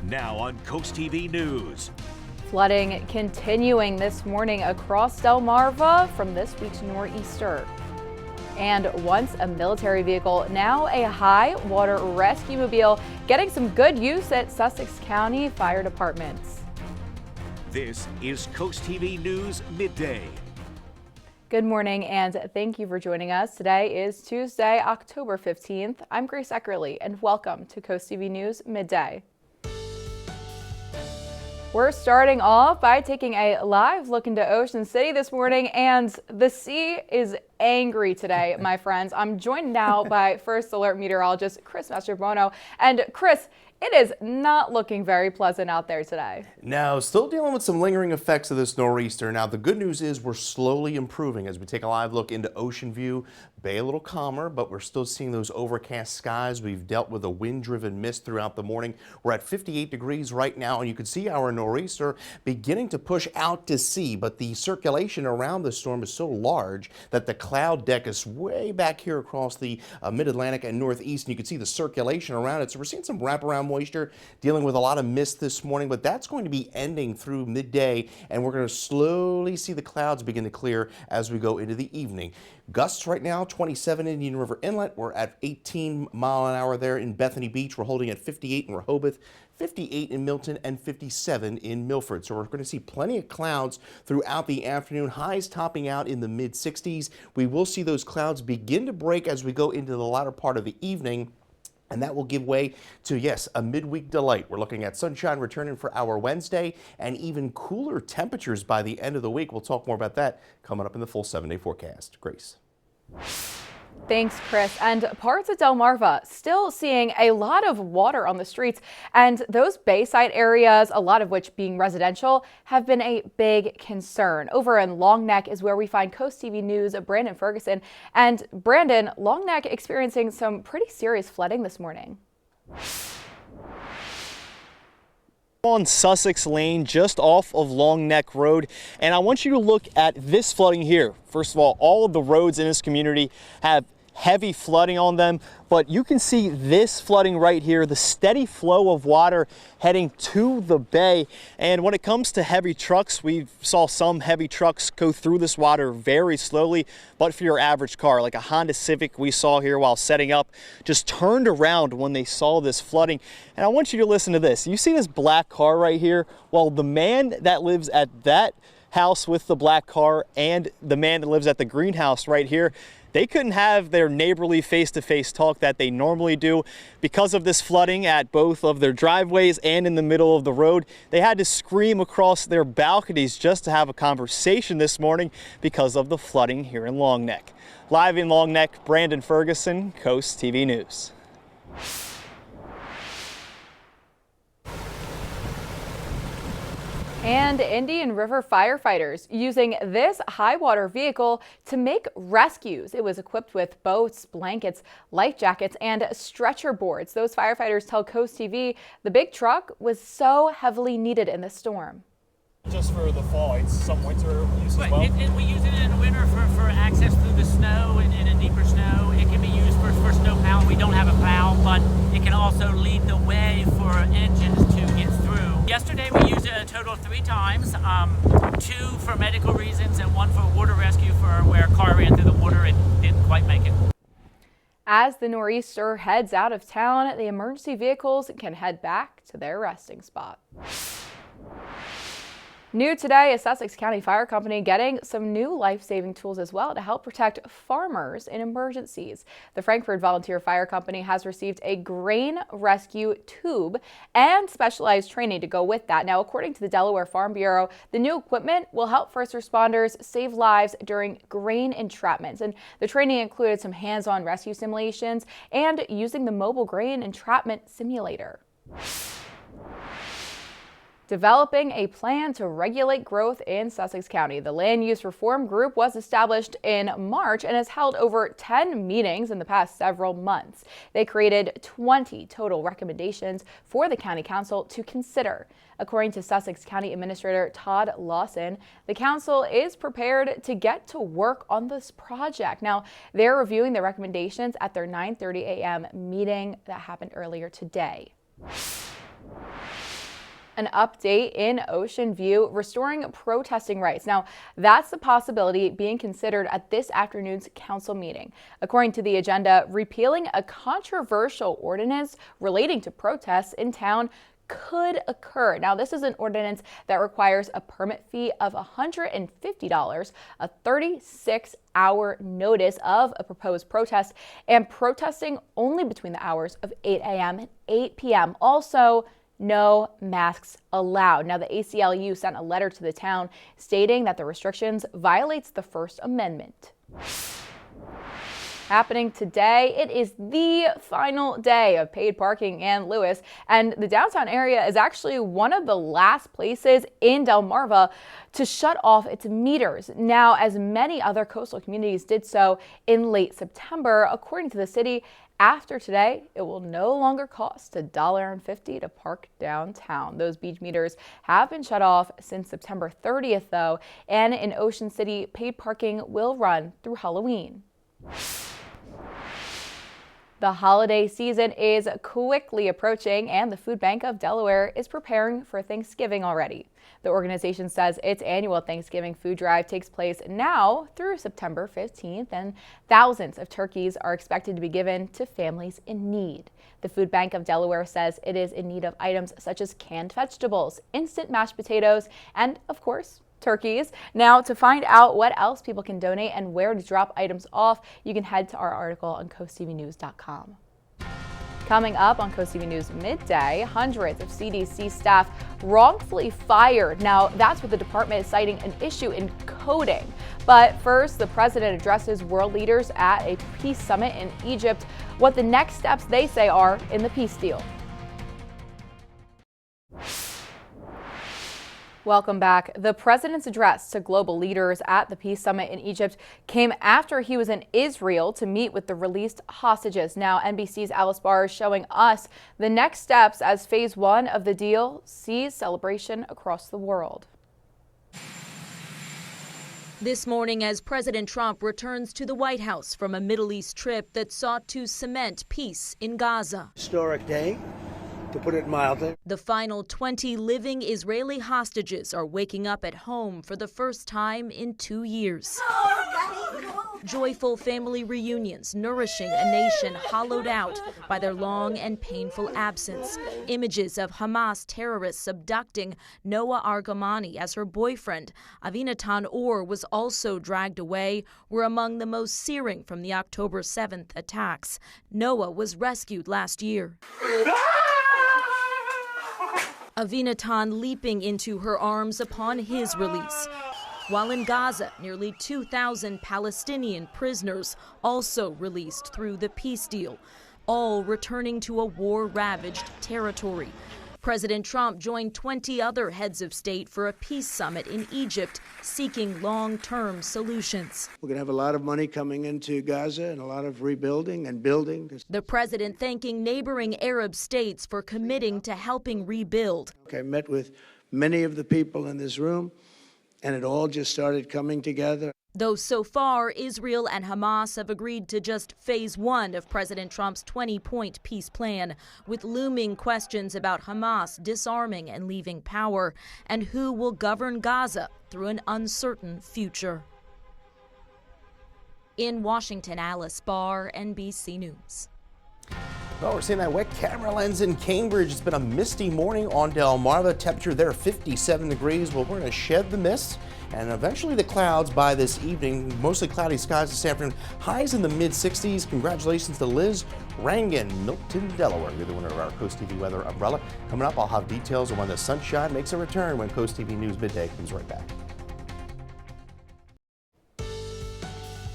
Now on Coast TV News. Flooding continuing this morning across Delmarva from this week's nor'easter. And once a military vehicle, now a high water rescue mobile getting some good use at Sussex County Fire Departments. This is Coast TV News Midday. Good morning and thank you for joining us. Today is Tuesday, October 15th. I'm Grace Eckerly and welcome to Coast TV News Midday. We're starting off by taking a live look into Ocean City this morning, and the sea is angry today, my friends. I'm joined now by First Alert meteorologist Chris Mastrobuono. And Chris, it is not looking very pleasant out there today. No, still dealing with some lingering effects of this nor'easter. Now, the good news is we're slowly improving as we take a live look into Ocean View Bay. A little calmer, but we're still seeing those overcast skies. We've dealt with a wind-driven mist throughout the morning. We're at 58 degrees right now, and you can see our nor'easter beginning to push out to sea, but the circulation around the storm is so large that the cloud deck is way back here across the mid-Atlantic and northeast, and you can see the circulation around it. So we're seeing some wraparound moisture, dealing with a lot of mist this morning, but that's going to be ending through midday, and we're going to slowly see the clouds begin to clear as we go into the evening. Gusts right now, 27 Indian River Inlet. We're at 18 mile an hour there in Bethany Beach. We're holding at 58 in Rehoboth, 58 in Milton, and 57 in Milford. So we're going to see plenty of clouds throughout the afternoon, highs topping out in the mid-60s. We will see those clouds begin to break as we go into the latter part of the evening, and that will give way to, yes, a midweek delight. We're looking at sunshine returning for our Wednesday and even cooler temperatures by the end of the week. We'll talk more about that coming up in the full 7-day forecast. Grace. Thanks, Chris. And parts of Delmarva still seeing a lot of water on the streets, and those bayside areas, a lot of which being residential, have been a big concern. Over in Long Neck is where we find Coast TV News' Brandon Ferguson. And Brandon, Long Neck experiencing some pretty serious flooding this morning. On Sussex Lane, just off of Long Neck Road, and I want you to look at this flooding here. First of all of the roads in this community have heavy flooding on them, but you can see this flooding right here, the steady flow of water heading to the bay. And when it comes to heavy trucks, we saw some heavy trucks go through this water very slowly, but for your average car, like a Honda Civic we saw here while setting up, just turned around when they saw this flooding. And I want you to listen to this. You see this black car right here? Well, the man that lives at that house with the black car and the man that lives at the greenhouse right here, they couldn't have their neighborly face-to-face talk that they normally do because of this flooding at both of their driveways and in the middle of the road. They had to scream across their balconies just to have a conversation this morning because of the flooding here in Long Neck. Live in Long Neck, Brandon Ferguson, Coast TV News. And Indian River firefighters using this high water vehicle to make rescues. It was equipped with boats, blankets, life jackets, and stretcher boards. Those firefighters tell Coast TV the big truck was so heavily needed in the storm. Just for the fall, it's some winter use as well? We use it in the winter for access through the snow and in deeper snow. It can be used for snow plow. We don't have a plow, but it can also lead the way for engines to get through. Yesterday we used it a total of 3 times, 2 for medical reasons and 1 for water rescue for where a car ran through the water and didn't quite make it. As the nor'easter heads out of town, the emergency vehicles can head back to their resting spot. New today, a Sussex County Fire Company getting some new life-saving tools as well to help protect farmers in emergencies. The Frankfort Volunteer Fire Company has received a grain rescue tube and specialized training to go with that. Now, according to the Delaware Farm Bureau, the new equipment will help first responders save lives during grain entrapments. And the training included some hands-on rescue simulations and using the mobile grain entrapment simulator. Developing a plan to regulate growth in Sussex County. The Land Use Reform Group was established in March and has held over 10 meetings in the past several months. They created 20 total recommendations for the County Council to consider. According to Sussex County Administrator Todd Lawson, the council is prepared to get to work on this project. Now, they're reviewing the recommendations at their 9:30 a.m. meeting that happened earlier today. an update in Ocean View restoring protesting rights. Now, that's the possibility being considered at this afternoon's council meeting. According to the agenda, repealing a controversial ordinance relating to protests in town could occur. Now, this is an ordinance that requires a permit fee of $150, a 36-hour notice of a proposed protest, and protesting only between the hours of 8 a.m. and 8 p.m. Also, no masks allowed. Now, the ACLU sent a letter to the town stating that the restrictions violates the First Amendment. Happening today, it is the final day of paid parking in Lewes, and the downtown area is actually one of the last places in Delmarva to shut off its meters. Now, as many other coastal communities did so in late September, according to the city, after today, it will no longer cost $1.50 to park downtown. Those beach meters have been shut off since September 30th, though, and in Ocean City, paid parking will run through Halloween. The holiday season is quickly approaching, and the Food Bank of Delaware is preparing for Thanksgiving already. The organization says its annual Thanksgiving food drive takes place now through September 15th, and thousands of turkeys are expected to be given to families in need. The Food Bank of Delaware says it is in need of items such as canned vegetables, instant mashed potatoes, and, of course, turkeys. Now, to find out what else people can donate and where to drop items off, you can head to our article on CoastTVnews.com. Coming up on Coast TV News Midday, hundreds of CDC staff wrongfully fired. Now, that's what the department is citing an issue in coding. But first, the president addresses world leaders at a peace summit in Egypt, what the next steps they say are in the peace deal. Welcome back. The president's address to global leaders at the peace summit in Egypt came after he was in Israel to meet with the released hostages. Now, NBC's Alice Barr is showing us the next steps as phase one of the deal sees celebration across the world. This morning, as President Trump returns to the White House from a Middle East trip that sought to cement peace in Gaza. Historic day, to put it mildly. The final 20 living Israeli hostages are waking up at home for the first time in 2 years. Joyful family reunions nourishing a nation hollowed out by their long and painful absence. Images of Hamas terrorists abducting Noah Argamani as her boyfriend, Avinatan Or, was also dragged away, were among the most searing from the October 7th attacks. Noah was rescued last year. Avinatan leaping into her arms upon his release. While in Gaza, nearly 2,000 Palestinian prisoners also released through the peace deal, all returning to a war-ravaged territory. President Trump joined 20 other heads of state for a peace summit in Egypt, seeking long-term solutions. We're going to have a lot of money coming into Gaza and a lot of rebuilding and building. The president thanking neighboring Arab states for committing to helping rebuild. I met with many of the people in this room, and it all just started coming together. Though so far, Israel and Hamas have agreed to just phase one of President Trump's 20-point peace plan, with looming questions about Hamas disarming and leaving power, and who will govern Gaza through an uncertain future. In Washington, Alice Barr, NBC News. Well, we're seeing that wet camera lens in Cambridge. It's been a misty morning on Delmarva. Temperature there 57 degrees. Well, we're going to shed the mist and eventually the clouds by this evening. Mostly cloudy skies this afternoon. Highs in the mid-60s. Congratulations to Liz Rangan, Milton, Delaware. You're the winner of our Coast TV weather umbrella. Coming up, I'll have details on when the sunshine makes a return when Coast TV News Midday comes right back.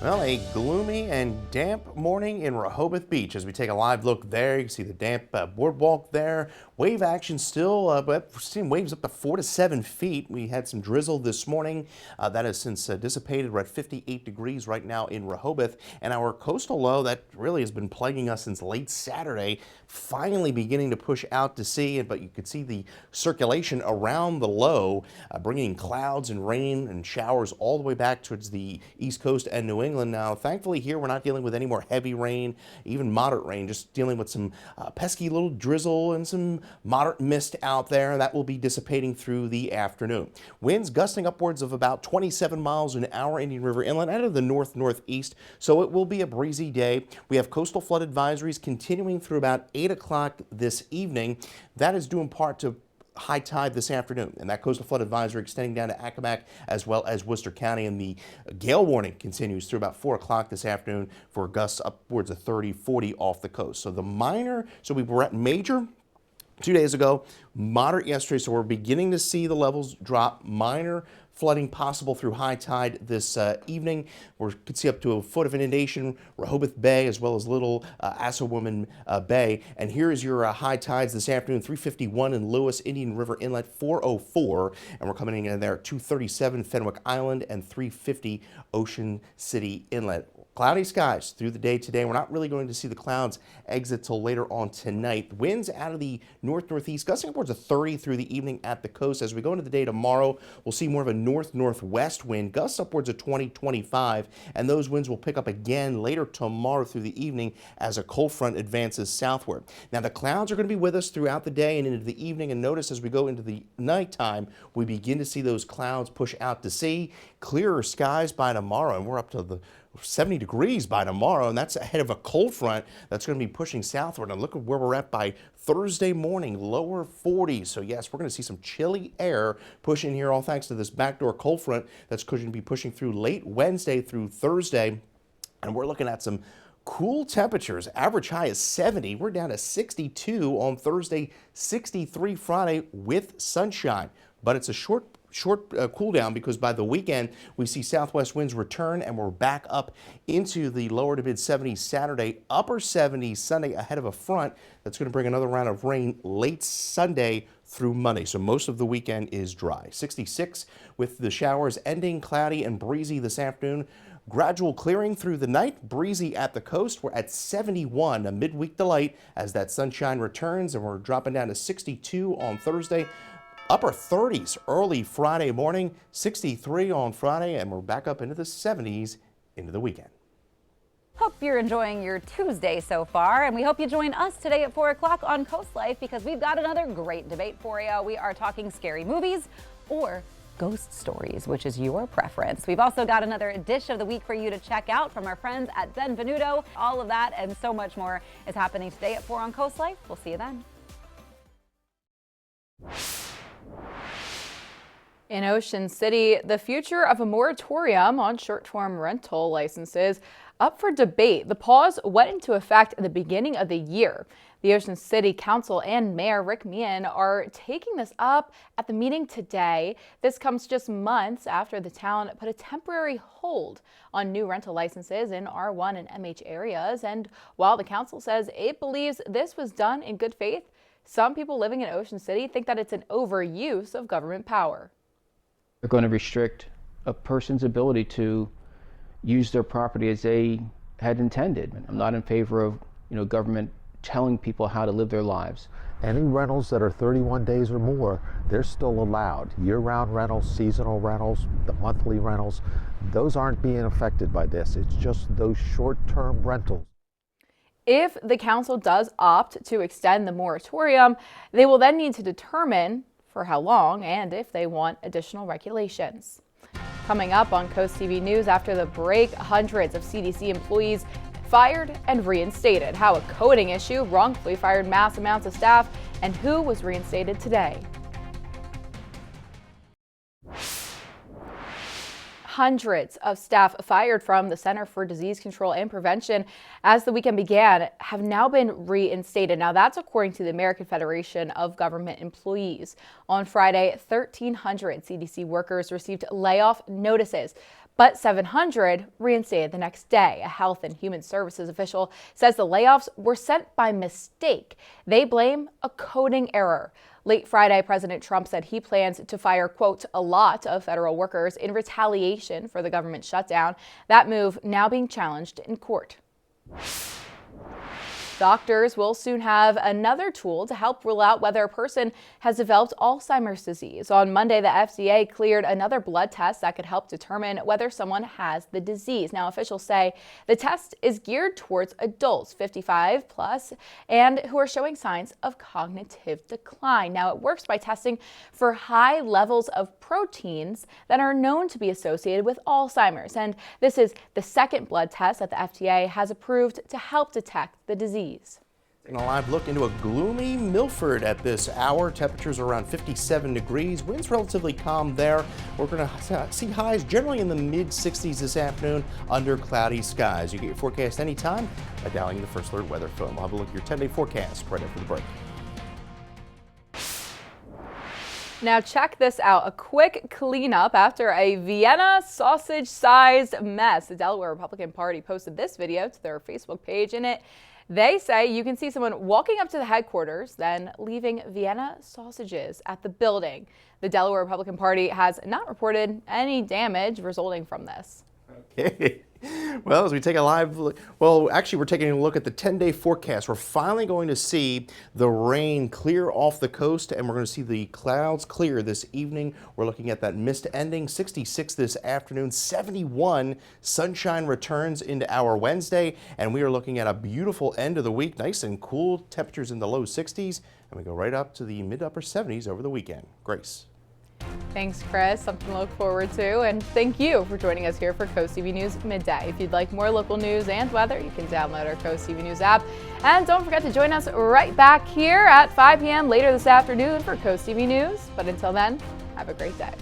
Well, a gloomy and damp morning in Rehoboth Beach. As we take a live look there, you can see the damp boardwalk there. Wave action still, but we're seeing waves up to 4 to 7 feet. We had some drizzle this morning. That has since dissipated. We're at 58 degrees right now in Rehoboth. And our coastal low that really has been plaguing us since late Saturday, finally beginning to push out to sea. But you can see the circulation around the low, bringing clouds and rain and showers all the way back towards the East Coast and New England. England now. Thankfully here we're not dealing with any more heavy rain, even moderate rain, just dealing with some pesky little drizzle and some moderate mist out there. That will be dissipating through the afternoon. Winds gusting upwards of about 27 miles an hour Indian River Inland out of the north-northeast, so it will be a breezy day. We have coastal flood advisories continuing through about 8 o'clock this evening. That is due in part to high tide this afternoon, and that coastal flood advisory extending down to Accomack as well as Worcester County, and the gale warning continues through about 4 o'clock this afternoon for gusts upwards of 30, 40 off the coast. So we were at major 2 days ago, moderate yesterday, so we're beginning to see the levels drop. Minor flooding possible through high tide this evening. We could see up to a foot of inundation, Rehoboth Bay, as well as Little Assawoman Bay. And here is your high tides this afternoon: 351 in Lewes, Indian River Inlet, 404, and we're coming in there at 237 Fenwick Island and 350 Ocean City Inlet. Cloudy skies through the day today. We're not really going to see the clouds exit till later on tonight. Winds out of the north-northeast, gusting upwards of 30 through the evening at the coast. As we go into the day tomorrow, we'll see more of a north-northwest wind, gusts upwards of 20, 25, and those winds will pick up again later tomorrow through the evening as a cold front advances southward. Now, the clouds are going to be with us throughout the day and into the evening, and notice as we go into the nighttime, we begin to see those clouds push out to sea. Clearer skies by tomorrow, and we're up to the 70 degrees by tomorrow, and that's ahead of a cold front that's going to be pushing southward. And look at where we're at by Thursday morning, lower 40s. So yes, we're going to see some chilly air pushing here, all thanks to this backdoor cold front that's going to be pushing through late Wednesday through Thursday. And we're looking at some cool temperatures. Average high is 70. We're down to 62 on Thursday, 63 Friday with sunshine. But it's a short cool down, because by the weekend we see southwest winds return and we're back up into the lower to mid 70s Saturday, upper 70s Sunday ahead of a front that's going to bring another round of rain late Sunday through Monday. So most of the weekend is dry. 66 with the showers ending cloudy and breezy this afternoon. Gradual clearing through the night, breezy at the coast. We're at 71, a midweek delight as that sunshine returns, and we're dropping down to 62 on Thursday. Upper 30s early Friday morning, 63 on Friday, and we're back up into the 70s into the weekend. Hope you're enjoying your Tuesday so far, and we hope you join us today at 4 o'clock on Coast Life, because we've got another great debate for you. We are talking scary movies or ghost stories, which is your preference. We've also got another dish of the week for you to check out from our friends at Benvenuto. All of that and so much more is happening today at 4 on Coast Life. We'll see you then. In Ocean City, the future of a moratorium on short-term rental licenses up for debate. The pause went into effect at the beginning of the year. The Ocean City Council and Mayor Rick Meehan are taking this up at the meeting today. This comes just months after the town put a temporary hold on new rental licenses in R1 and MH areas. And while the council says it believes this was done in good faith, some people living in Ocean City think that it's an overuse of government power. They're going to restrict a person's ability to use their property as they had intended. I'm not in favor of, government telling people how to live their lives. Any rentals that are 31 days or more, they're still allowed. Year-round rentals, seasonal rentals, the monthly rentals, those aren't being affected by this. It's just those short-term rentals. If the council does opt to extend the moratorium, they will then need to determine for how long and if they want additional regulations. Coming up on CoastTV News after the break, hundreds of CDC employees fired and reinstated, how a coding issue wrongfully fired mass amounts of staff, and who was reinstated today. Hundreds of staff fired from the Center for Disease Control and Prevention as the weekend began have now been reinstated. Now that's according to the American Federation of Government Employees. On Friday, 1,300 CDC workers received layoff notices, but 700 reinstated the next day. A Health and Human Services official says the layoffs were sent by mistake. They blame a coding error. Late Friday, President Trump said he plans to fire, quote, a lot of federal workers in retaliation for the government shutdown. That move now being challenged in court. Doctors will soon have another tool to help rule out whether a person has developed Alzheimer's disease. On Monday, the FDA cleared another blood test that could help determine whether someone has the disease. Now, officials say the test is geared towards adults 55 plus and who are showing signs of cognitive decline. Now, it works by testing for high levels of proteins that are known to be associated with Alzheimer's. And this is the second blood test that the FDA has approved to help detect the disease. Taking a live look into a gloomy Milford at this hour. Temperatures are around 57 degrees. Winds relatively calm there. We're going to see highs generally in the mid-60s this afternoon under cloudy skies. You get your forecast anytime by dialing the First Alert Weather phone. We'll have a look at your 10-day forecast right after the break. Now check this out, a quick cleanup after a Vienna sausage-sized mess. The Delaware Republican Party posted this video to their Facebook page. In it, they say you can see someone walking up to the headquarters, then leaving Vienna sausages at the building. The Delaware Republican Party has not reported any damage resulting from this. Okay. Well, as we take a live look, well, actually, we're taking a look at the 10-day forecast. We're finally going to see the rain clear off the coast, and we're going to see the clouds clear this evening. We're looking at that mist ending, 66 this afternoon, 71. Sunshine returns into our Wednesday, and we are looking at a beautiful end of the week, nice and cool, temperatures in the low 60s, and we go right up to the mid-upper 70s over the weekend. Grace. Thanks, Chris. Something to look forward to. And thank you for joining us here for Coast TV News Midday. If you'd like more local news and weather, you can download our Coast TV News app. And don't forget to join us right back here at 5 p.m. later this afternoon for Coast TV News. But until then, have a great day.